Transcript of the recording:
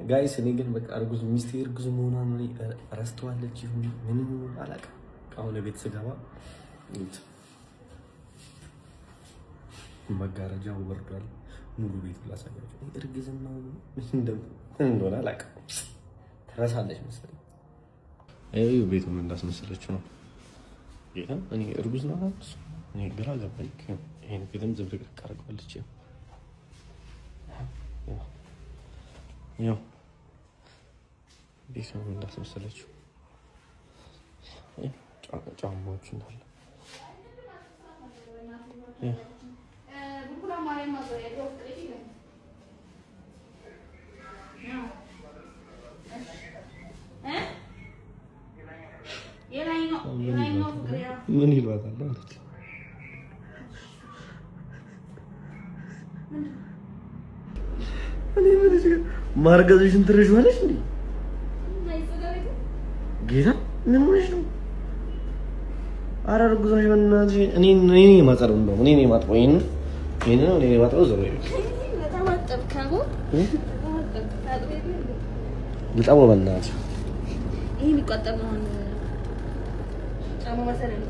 ጋይስ እኔ ግን በቃ እርጉዝ ሚስቴ እርጉዝ መሆኗን ረስተዋለች ይሁን ምን አላውቅም። አሁን ቤት ስገባ መጋረጃው ወርዷል። ሙሉ ቤት ላሳያችሁ። እርግዝናው እንደሆነ አላውቅም። ትረሳለች መሰለኝ። አይ ቤቱ ምን እንዳስመሰለችው ነው። ጌታ እኔ እርጉዝ ነው ማለት እኔ ግራ ገባኝ። ይሄን ቤትም ዝብርቅርቅ አድርገዋለች። ያው ቤቱ ምን እንዳስመሰለችው ጫማዎቹ እንዳለ ምን ይሏታል አለች። ማርገዝሽን ትረሺዋለሽ እንዴ? ጌታ ምን ሆነሽ ነው? ኧረ እርጉዝ ነሽ በእናትሽ። እኔ የማጸደው እንደውም እኔ ነኝ የማጥበው። ይሄን ነው እኔ የማጥበው። ዘው ልጠበው በእናትሽ። ይሄ የሚቆጠብ ነው ጫማ መሰለኝ።